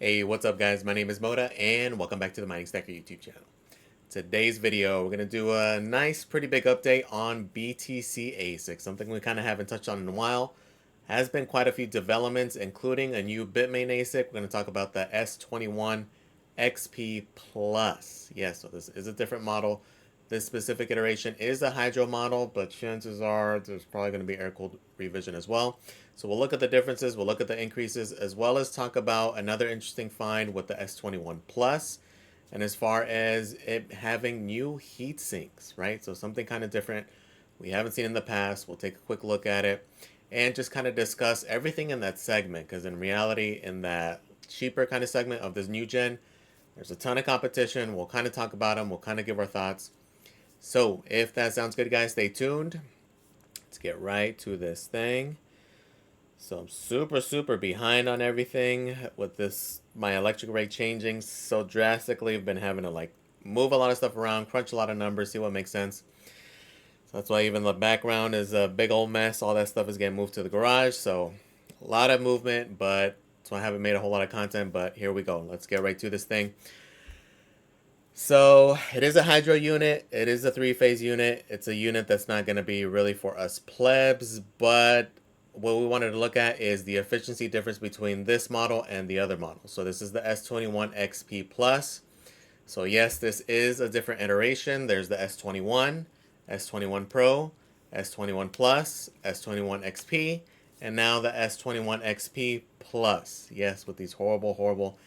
Hey, what's up guys? My name is Moda and welcome back to the Mining Stacker YouTube channel. Today's video, we're going to do a nice, pretty big update on BTC ASIC, something we kind of haven't touched on in a while. Has been quite a few developments, including a new Bitmain ASIC. We're going to talk about the S21 XP Plus. Yes, so this is a different model. This specific iteration is a hydro model, but chances are there's probably going to be air-cooled revision as well. So we'll look at the differences, we'll look at the increases, as well as talk about another interesting find with the S21 Plus. And as far as it having new heat sinks, right? So something kind of different we haven't seen in the past. We'll take a quick look at it and just kind of discuss everything in that segment. Because in reality, in that cheaper kind of segment of this new gen, there's a ton of competition. We'll kind of talk about them. We'll kind of give our thoughts. So if that sounds good, guys, stay tuned. Let's get right to this thing. So I'm super behind on everything with this, my electric rate changing so drastically. I've been having to like move a lot of stuff around, crunch a lot of numbers, see what makes sense. So that's why even the background is a big old mess. All that stuff is getting moved to the garage. So a lot of movement, but that's why I haven't made a whole lot of content, but here we go. Let's get right to this thing. So it is a hydro unit. It is a three-phase unit. It's a unit that's not going to be really for us plebs, but what we wanted to look at is the efficiency difference between this model and the other model. So this is the S21 XP Plus. So yes, this is a different iteration. There's the S21, S21 Pro, S21 Plus, S21 XP, and now the S21 XP Plus. Yes, with these horrible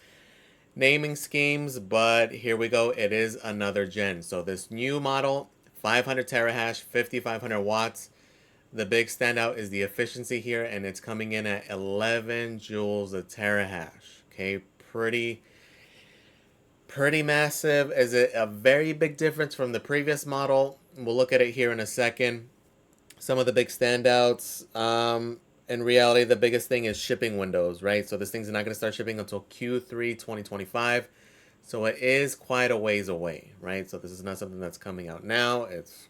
naming schemes, but here we go. It is another gen. So this new model, 500 terahash, 5500 watts. The big standout is the efficiency here, and it's coming in at 11 joules a terahash. Okay, pretty massive. Is it a very big difference from the previous model? We'll look at it here in a second. Some of the big standouts. In reality, the biggest thing is shipping windows, right? So this thing's not going to start shipping until Q3 2025. So it is quite a ways away, right? So this is not something that's coming out now. It's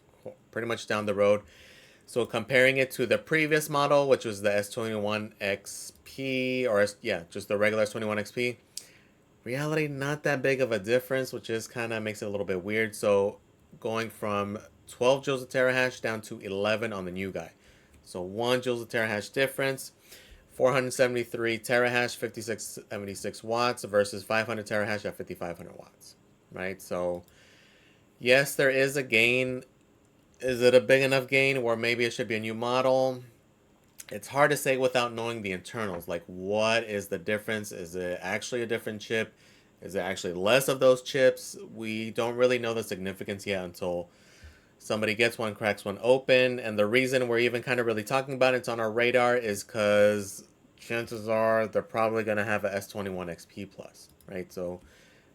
pretty much down the road. So comparing it to the previous model, which was the S21 XP, or just the regular S21 XP, reality, not that big of a difference, which is kind of makes it a little bit weird. So going from 12 joules a terahash down to 11 on the new guy. So 1 joules a terahash difference. 473 terahash, 5676 watts versus 500 terahash at 5500 watts, right? So yes, there is a gain. Is it a big enough gain where maybe it should be a new model? It's hard to say without knowing the internals. Like, what is the difference? Is it actually a different chip? Is it actually less of those chips? We don't really know the significance yet until somebody gets one, cracks one open. And the reason we're even kind of really talking about it's on our radar is because chances are they're probably going to have a S21 XP Plus, right? So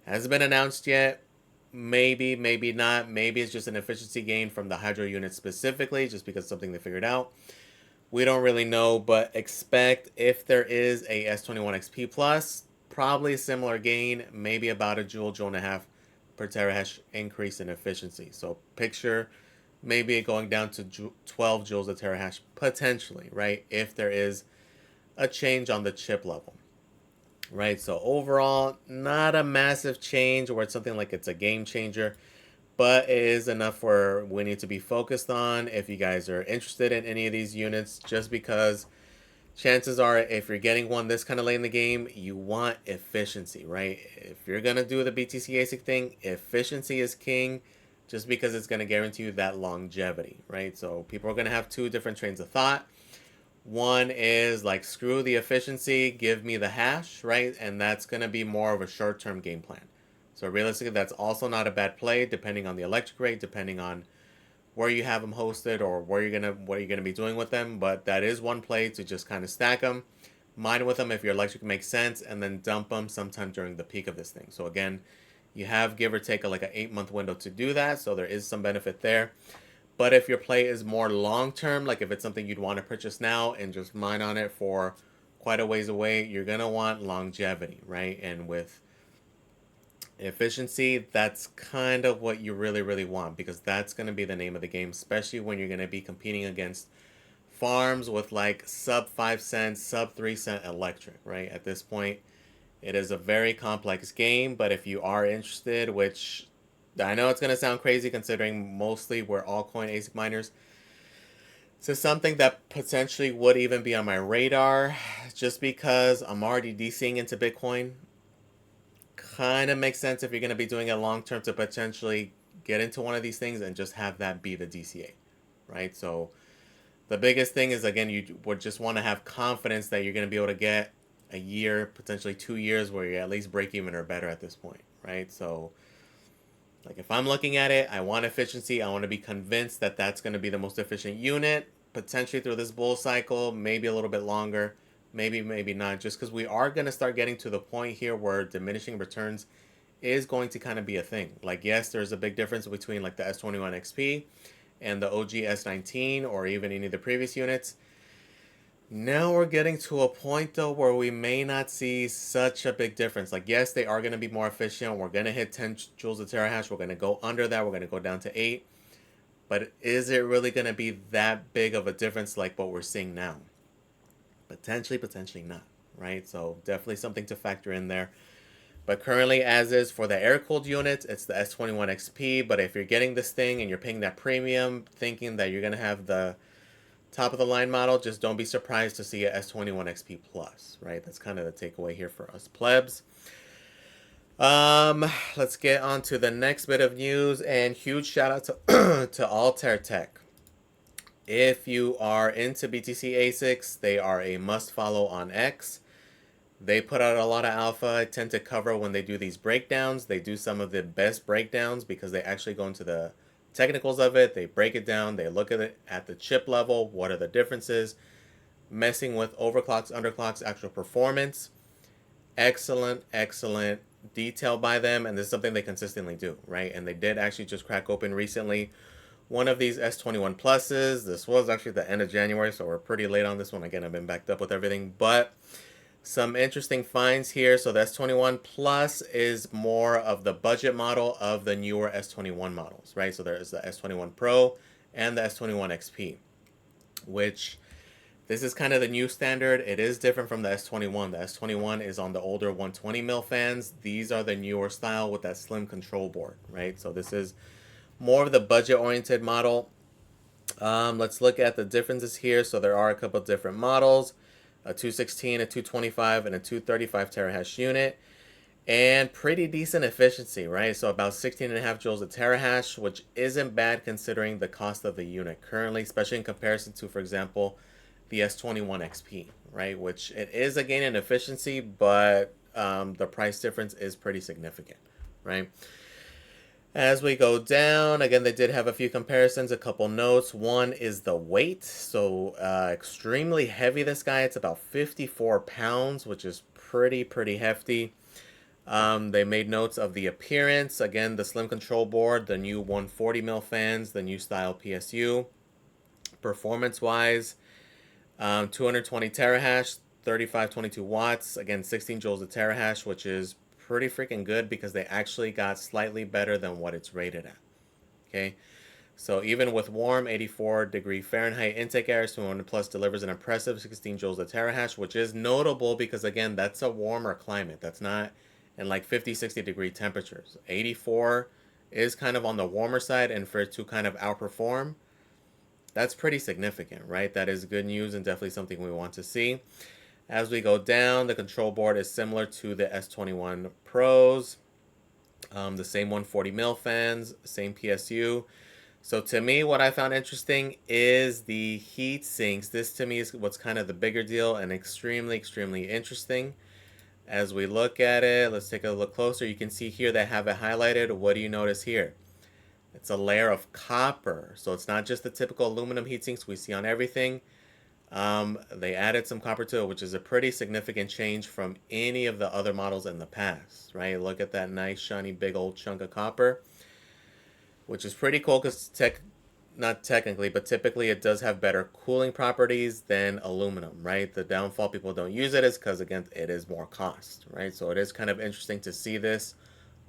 hasn't been announced yet. Maybe not. Maybe it's just an efficiency gain from the hydro unit specifically, just because it's something they figured out. We don't really know, but expect if there is a S21 XP Plus, probably a similar gain, maybe about a joule and a half per terahash increase in efficiency. So picture maybe it going down to 12 joules a terahash potentially, right? If there is a change on the chip level, right? So overall, not a massive change where it's something like it's a game changer, but it is enough for we need to be focused on if you guys are interested in any of these units, just because chances are if you're getting one this kind of late in the game, you want efficiency, right? If you're going to do the BTC ASIC thing, efficiency is king, just because it's going to guarantee you that longevity, right? So people are going to have two different trains of thought. One is like, screw the efficiency, give me the hash, right? And that's going to be more of a short-term game plan. So realistically, that's also not a bad play, depending on the electric rate, depending on where you have them hosted or what you're gonna be doing with them. But that is one play to just kind of stack them, mine with them if your electric makes sense, and then dump them sometime during the peak of this thing. So again, you have give or take like an 8-month window to do that, so there is some benefit there. But if your play is more long term, like if it's something you'd want to purchase now and just mine on it for quite a ways away, you're gonna want longevity, right? And with efficiency, that's kind of what you really want, because that's going to be the name of the game, especially when you're going to be competing against farms with like sub 5 cents, sub 3 cent electric, right? At this point, It is a very complex game, but if you are interested, which I know it's going to sound crazy considering mostly we're altcoin ASIC miners, so something that potentially would even be on my radar, just because I'm already DCing into Bitcoin, kind of makes sense if you're going to be doing it long term to potentially get into one of these things and just have that be the DCA, right? So the biggest thing is, again, you would just want to have confidence that you're going to be able to get a year, potentially 2 years, where you're at least break even or better at this point, right? So, like, if I'm looking at it, I want efficiency. I want to be convinced that that's going to be the most efficient unit, potentially through this bull cycle, maybe a little bit longer, maybe not, just because we are going to start getting to the point here where diminishing returns is going to kind of be a thing. Like, yes, there's a big difference between like the S21 XP and the OG S19 or even any of the previous units. Now we're getting to a point though where we may not see such a big difference. Like, yes, they are going to be more efficient. We're going to hit 10 joules a terahash. We're going to go under that. We're going to go down to 8. But is it really going to be that big of a difference like what we're seeing now? Potentially not, right? So definitely something to factor in there. But currently, as is for the air-cooled units, it's the S21 XP. But if you're getting this thing and you're paying that premium, thinking that you're going to have the top of the line model, just don't be surprised to see a S21 XP Plus, right? That's kind of the takeaway here for us plebs. Let's get on to the next bit of news, and huge shout out to to Altair Tech. If you are into BTC ASICs, they are a must follow on X. They put out a lot of alpha. I tend to cover when they do these breakdowns. They do some of the best breakdowns because they actually go into the technicals of it. They break it down. They look at it at the chip level. What are the differences? Messing with overclocks, underclocks, actual performance. Excellent detail by them. And this is something they consistently do, right? And they did actually just crack open recently one of these S21 Pluses. This was actually the end of January, so we're pretty late on this one. Again, I've been backed up with everything, but some interesting finds here. So the S21 Plus is more of the budget model of the newer S21 models, right? So there is the S21 Pro and the S21 XP, which this is kind of the new standard. It is different from the S21. The S21 is on the older 120 mil fans. These are the newer style with that slim control board, right? So this is more of the budget-oriented model. Let's look at the differences here. So there are a couple different models, a 216, a 225, and a 235 terahash unit, and pretty decent efficiency, right? So about 16.5 joules a terahash, which isn't bad considering the cost of the unit currently, especially in comparison to, for example, the S21 XP, right? Which it is a gain in efficiency, but the price difference is pretty significant, right? As we go down, again, they did have a few comparisons, a couple notes. One is the weight. So extremely heavy, this guy. It's about 54 pounds, which is pretty hefty. They made notes of the appearance. Again, the slim control board, the new 140 mil fans, the new style PSU. Performance-wise, 220 terahash, 3522 watts. Again, 16 joules a terahash, which is pretty freaking good because they actually got slightly better than what it's rated at. Okay, so even with warm 84-degree Fahrenheit intake air, S21 Plus delivers an impressive 16 joules a terahash, which is notable because, again, that's a warmer climate. That's not in like 50-60 degree temperatures. 84 is kind of on the warmer side, and for it to kind of outperform, that's pretty significant, right? That is good news and definitely something we want to see. As we go down, the control board is similar to the S21 Pros. The same 140 mil fans, same PSU. So to me, what I found interesting is the heat sinks. This to me is what's kind of the bigger deal and extremely interesting. As we look at it, let's take a look closer. You can see here they have it highlighted. What do you notice here? It's a layer of copper. So it's not just the typical aluminum heat sinks we see on everything. They added some copper to it, which is a pretty significant change from any of the other models in the past, right? Look at that nice, shiny, big old chunk of copper, which is pretty cool because not technically, but typically it does have better cooling properties than aluminum, right? The downfall people don't use it is because, again, it is more cost, right? So it is kind of interesting to see this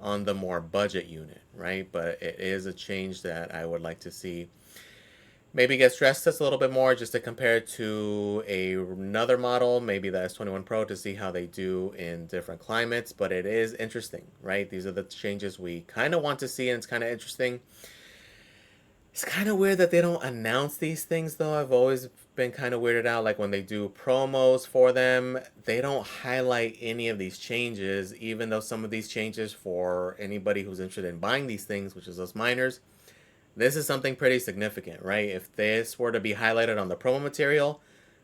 on the more budget unit, right? But it is a change that I would like to see. Maybe get stress test a little bit more just to compare it to another model, maybe the S21 Pro, to see how they do in different climates. But it is interesting, right? These are the changes we kind of want to see, and it's kind of interesting. It's kind of weird that they don't announce these things, though. I've always been kind of weirded out. Like when they do promos for them, they don't highlight any of these changes, even though some of these changes for anybody who's interested in buying these things, which is us miners, this is something pretty significant, right? If this were to be highlighted on the promo material,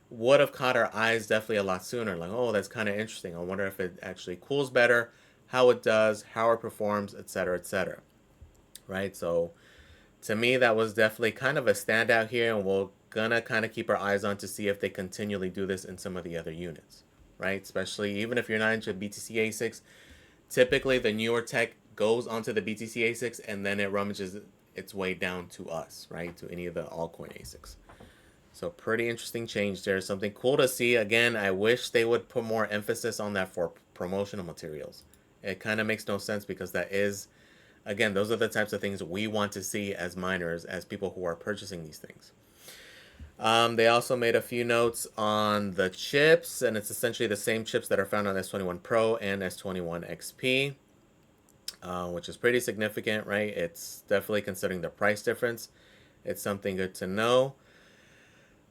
would have caught our eyes definitely a lot sooner. Like, oh, that's kind of interesting. I wonder if it actually cools better, how it does, how it performs, etc., right? So to me, that was definitely kind of a standout here, and we're gonna kind of keep our eyes on to see if they continually do this in some of the other units, right? Especially even if you're not into BTC ASICs, typically the newer tech goes onto the BTC ASICs and then it rummages its way down to us, right? To any of the altcoin ASICs. So pretty interesting change there. Something cool to see. Again, I wish they would put more emphasis on that for promotional materials. It kind of makes no sense because that is, again, those are the types of things we want to see as miners, as people who are purchasing these things. They also made a few notes on the chips, and it's essentially the same chips that are found on S21 Pro and S21 XP, which is pretty significant, right? It's definitely, considering the price difference, it's something good to know.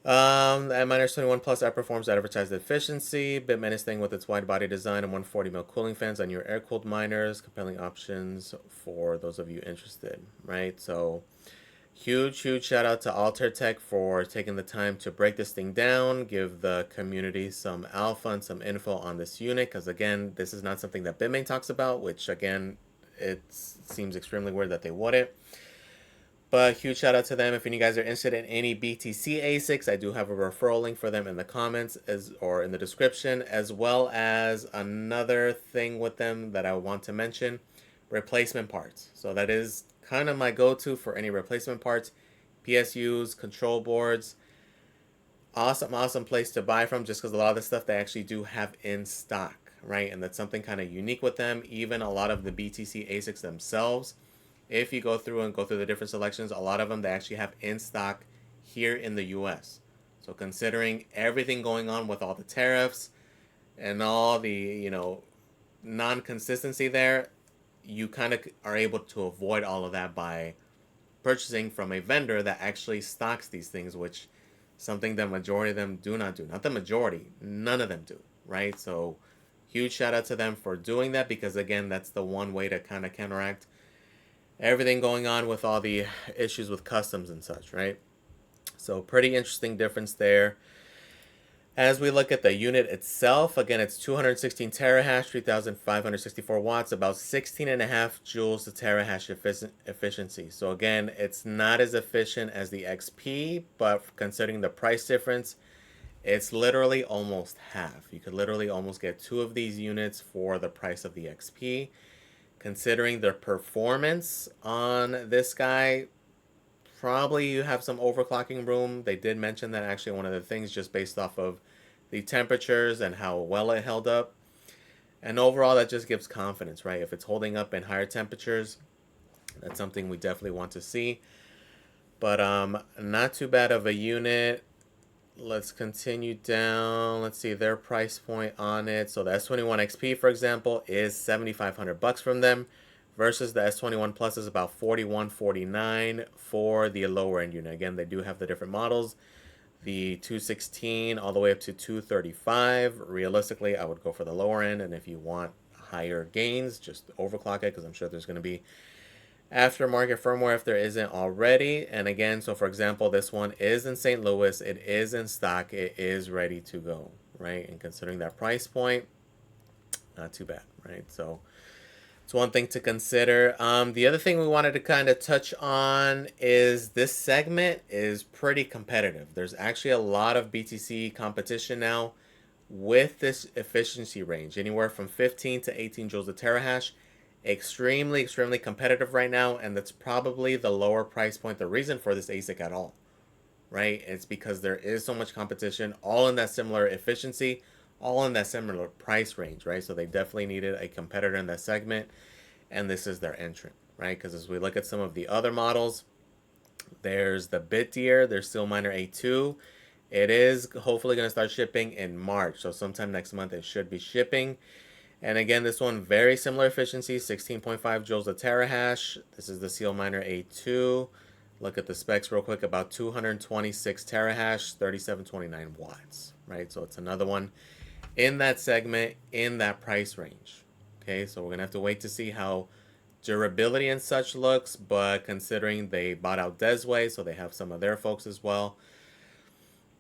The Antminer S21 Plus outperforms advertised efficiency. Bitmain is staying with its wide body design and 140 mil cooling fans on your air-cooled miners. Compelling options for those of you interested, right? So huge shout out to Alter Tech for taking the time to break this thing down, give the community some alpha and some info on this unit, because again, this is not something that Bitmain talks about, which again, it seems extremely weird that they wouldn't. But huge shout out to them. If any guys are interested in any BTC ASICs, I do have a referral link for them in the comments or in the description, as well as another thing with them that I want to mention, replacement parts. So that is kind of my go-to for any replacement parts, PSUs, control boards. Awesome place to buy from, just because a lot of the stuff they actually do have in stock, right? And that's something kind of unique with them. Even a lot of the BTC ASICs themselves, if you go through the different selections, a lot of them they actually have in stock here in the US. So considering everything going on with all the tariffs and all the, non-consistency there, you kind of are able to avoid all of that by purchasing from a vendor that actually stocks these things, which something the majority of them do not do. Not the majority, none of them do, right? So huge shout out to them for doing that, because again, that's the one way to kind of counteract everything going on with all the issues with customs and such, right? So pretty interesting difference there. As we look at the unit itself, again, it's 216 terahash, 3,564 watts, about 16.5 joules to terahash efficiency. So again, it's not as efficient as the XP, but considering the price difference, it's literally almost half. You could literally almost get two of these units for the price of the XP. Considering the performance on this guy, probably you have some overclocking room. They did mention that actually one of the things, just based off of the temperatures and how well it held up. And overall, that just gives confidence, right? If it's holding up in higher temperatures, that's something we definitely want to see. But not too bad of a unit. Let's continue down. Let's see their price point on it. So the S21 XP, for example, is $7,500 from them, versus the S21 Plus is about $41.49 for the lower end unit. Again, they do have the different models, the 216 all the way up to 235. Realistically, I would go for the lower end, and if you want higher gains, just overclock it, because I'm sure there's going to be aftermarket firmware if there isn't already. And again, so for example, this one is in St. Louis, it is in stock, it is ready to go, right? And considering that price point, not too bad, right? So it's one thing to consider. The other thing we wanted to kind of touch on is this segment is pretty competitive. There's actually a lot of BTC competition now with this efficiency range, anywhere from 15 to 18 joules a terahash. Extremely competitive right now, and that's probably the lower price point, the reason for this ASIC at all, right? It's because there is so much competition, all in that similar efficiency, all in that similar price range, right? So they definitely needed a competitor in that segment, and this is their entrant, right? Because as we look at some of the other models, There's the Bitdeer, there's SealMiner A2. It is hopefully going to start shipping in March, so sometime next month it should be shipping. And again, this one, very similar efficiency, 16.5 joules a terahash. This is the SealMiner A2. Look at the specs real quick, about 226 terahash, 3729 watts, right? So it's another one in that segment, in that price range. Okay, so we're going to have to wait to see how durability and such looks, but considering they bought out Desway, so they have some of their folks as well.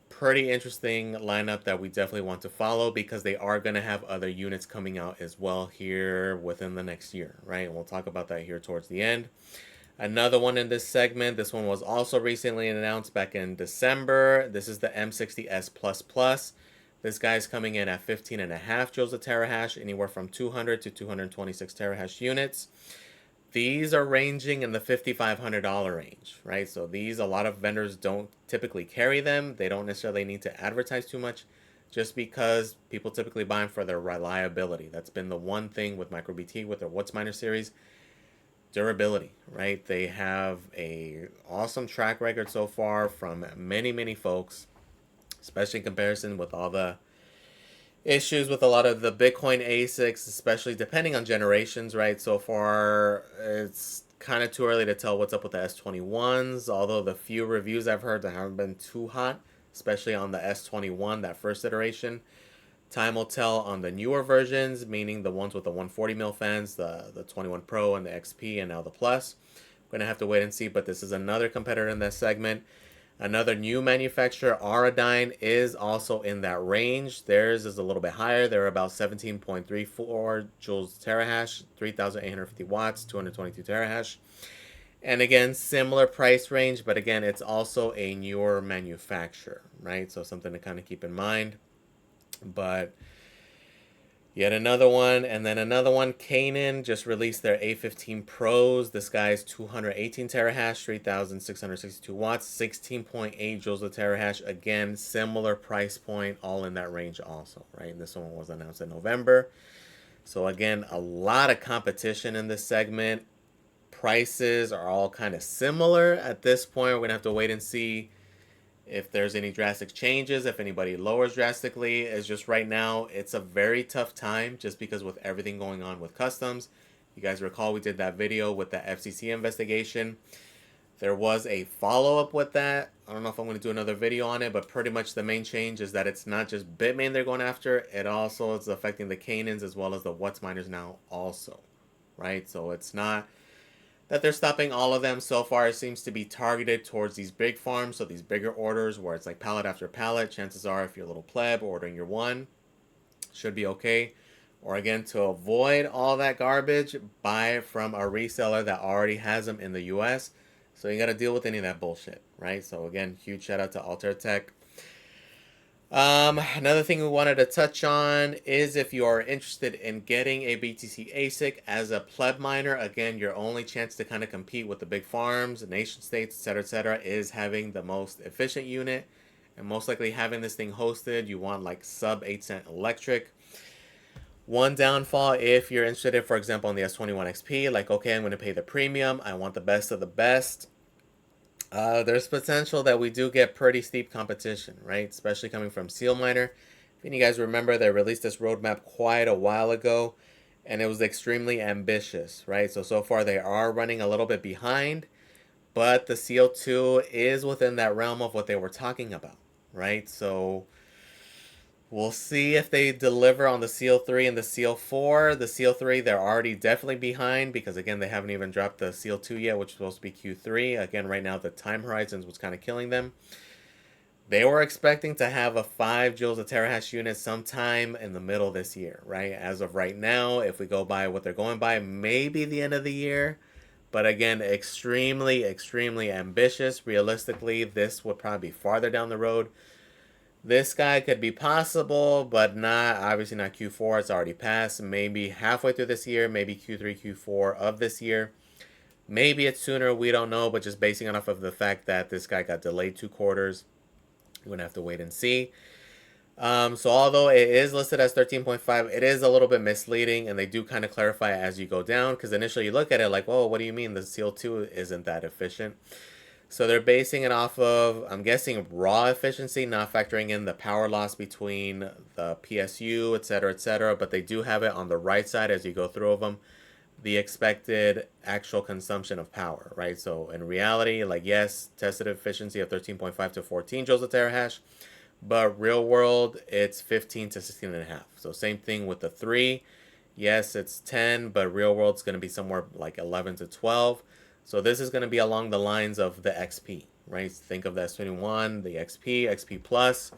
Pretty interesting lineup that we definitely want to follow because they are going to have other units coming out as well here within the next year, right? And we'll talk about that here towards the end. Another one in this segment, this one was also recently announced back in December. This is the M60S Plus Plus. This guy's coming in at 15.5 joules a terahash, anywhere from 200 to 226 terahash units. These are ranging in the $5,500 range, right? So these, a lot of vendors don't typically carry them. They don't necessarily need to advertise too much just because people typically buy them for their reliability. That's been the one thing with MicroBT, with their WhatsMiner series, durability, right? They have a awesome track record so far from many, many folks, especially in comparison with all the issues with a lot of the Bitcoin ASICs, especially depending on generations, right? So far, it's kind of too early to tell what's up with the S21s, although the few reviews I've heard that haven't been too hot, especially on the S21, that first iteration. Time will tell on the newer versions, meaning the ones with the 140 mil fans, the 21 Pro and the XP and now the Plus. We're going to have to wait and see, but this is another competitor in that segment. Another new manufacturer, Auradine, is also in that range. Theirs is a little bit higher. They're about 17.34 joules terahash, 3,850 watts, 222 terahash. And again, similar price range, but again, it's also a newer manufacturer, right? So something to kind of keep in mind. But yet another one, and then another one. Canon just released their A15 Pros. This guy's 218 terahash, 3,662 watts, 16.8 joules a terahash. Again, similar price point, all in that range also, right? And this one was announced in November. So again, a lot of competition in this segment. Prices are all kind of similar at this point. We're going to have to wait and see if there's any drastic changes, if anybody lowers drastically. It's just right now, it's a very tough time just because with everything going on with customs. You guys recall we did that video with the FCC investigation. There was a follow-up with that. I don't know if I'm going to do another video on it, but pretty much the main change is that it's not just Bitmain they're going after. It also is affecting the Canons as well as the WhatsMiners now also, right? So it's not that they're stopping all of them. So far, it seems to be targeted towards these big farms, so these bigger orders where it's like pallet after pallet. Chances are, if you're a little pleb ordering your one, should be okay. Or again, to avoid all that garbage, buy it from a reseller that already has them in the US. So you got to deal with any of that bullshit, right? So again, huge shout out to Altair Tech. Another thing we wanted to touch on is if you are interested in getting a BTC ASIC as a pleb miner, again, your only chance to kind of compete with the big farms, the nation states, etc., is having the most efficient unit, and most likely having this thing hosted. You want like sub 8 cent electric. One downfall, if you're interested in, for example, in the S21 XP, like, okay, I'm going to pay the premium, I want the best of the best. There's potential that we do get pretty steep competition, right? Especially coming from SealMiner. If you guys remember, they released this roadmap quite a while ago, and it was extremely ambitious, right? So far they are running a little bit behind, but the Seal 2 is within that realm of what they were talking about, right? So we'll see if they deliver on the Seal 3 and the Seal 4. The Seal 3, they're already definitely behind because, again, they haven't even dropped the Seal 2 yet, which is supposed to be Q3. Again, right now, the time horizons was kind of killing them. They were expecting to have a 5 joules a terahash unit sometime in the middle of this year, right? As of right now, if we go by what they're going by, maybe the end of the year. But again, extremely, extremely ambitious. Realistically, this would probably be farther down the road. This guy could be possible, but not, obviously not Q4. It's already passed. Maybe halfway through this year, maybe Q3, Q4 of this year. Maybe it's sooner, we don't know, but just basing it off of the fact that this guy got delayed 2 quarters, we're going to have to wait and see. So although it is listed as 13.5, it is a little bit misleading, and they do kind of clarify it as you go down, because initially you look at it like, whoa, what do you mean the Seal 2 isn't that efficient? So they're basing it off of, I'm guessing, raw efficiency, not factoring in the power loss between the PSU, et cetera. But they do have it on the right side as you go through them, the expected actual consumption of power, right? So in reality, like, yes, tested efficiency of 13.5 to 14 joules a terahash, but real world, it's 15 to 16 and a half. So same thing with the 3. Yes, it's 10, but real world's going to be somewhere like 11 to 12. So this is going to be along the lines of the XP, right? Think of the S21, the XP, XP Plus.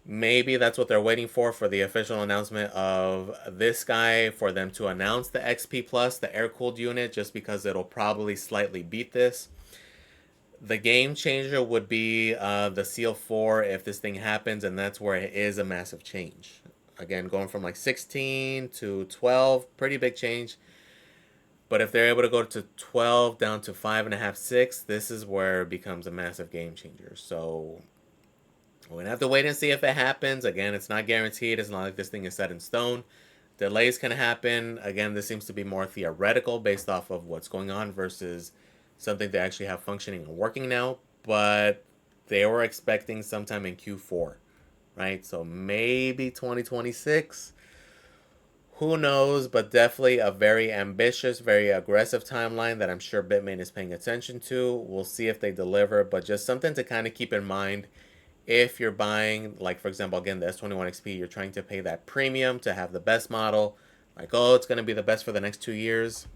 Maybe that's what they're waiting for the official announcement of this guy, for them to announce the XP Plus, the air-cooled unit, just because it'll probably slightly beat this. The game changer would be the Seal 4 if this thing happens, and that's where it is a massive change. Again, going from like 16 to 12, pretty big change. But if they're able to go to 12 down to 5.5, 6, this is where it becomes a massive game changer. So we're going to have to wait and see if it happens. Again, it's not guaranteed. It's not like this thing is set in stone. Delays can happen. Again, this seems to be more theoretical based off of what's going on versus something they actually have functioning and working now. But they were expecting sometime in Q4, right? So maybe 2026. Who knows, but definitely a very ambitious, very aggressive timeline that I'm sure Bitmain is paying attention to. We'll see if they deliver, but just something to kind of keep in mind if you're buying, like, for example, again, the S21 XP, you're trying to pay that premium to have the best model. Like, oh, it's going to be the best for the next 2 years.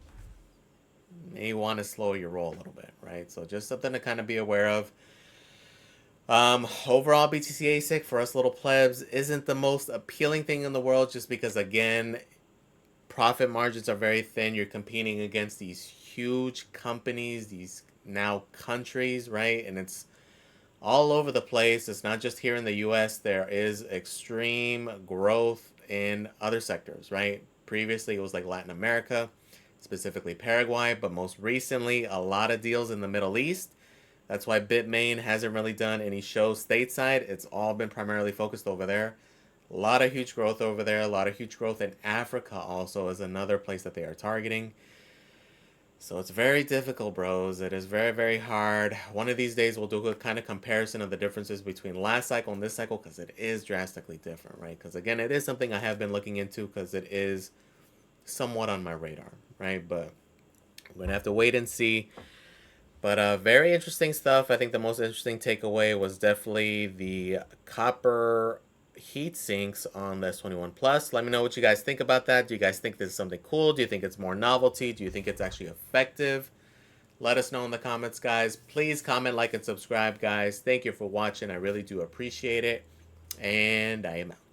You want to slow your roll a little bit, right? So just something to kind of be aware of. Overall, BTC ASIC for us little plebs isn't the most appealing thing in the world, just because, again, profit margins are very thin. You're competing against these huge companies, these now countries, right? And it's all over the place. It's not just here in the US. There is extreme growth in other sectors, right? Previously, it was like Latin America, specifically Paraguay, but most recently, a lot of deals in the Middle East. That's why Bitmain hasn't really done any shows stateside. It's all been primarily focused over there. A lot of huge growth over there. A lot of huge growth in Africa also is another place that they are targeting. So it's very difficult, bros. It is very, very hard. One of these days, we'll do a kind of comparison of the differences between last cycle and this cycle, because it is drastically different, right? Because, again, it is something I have been looking into because it is somewhat on my radar, right? But we're going to have to wait and see. But very interesting stuff. I think the most interesting takeaway was definitely the copper heat sinks on the S21 Plus. Let me know what you guys think about that. Do you guys think this is something cool? Do you think it's more novelty? Do you think it's actually effective? Let us know in the comments, guys. Please comment, like, and subscribe, guys. Thank you for watching. I really do appreciate it. And I am out.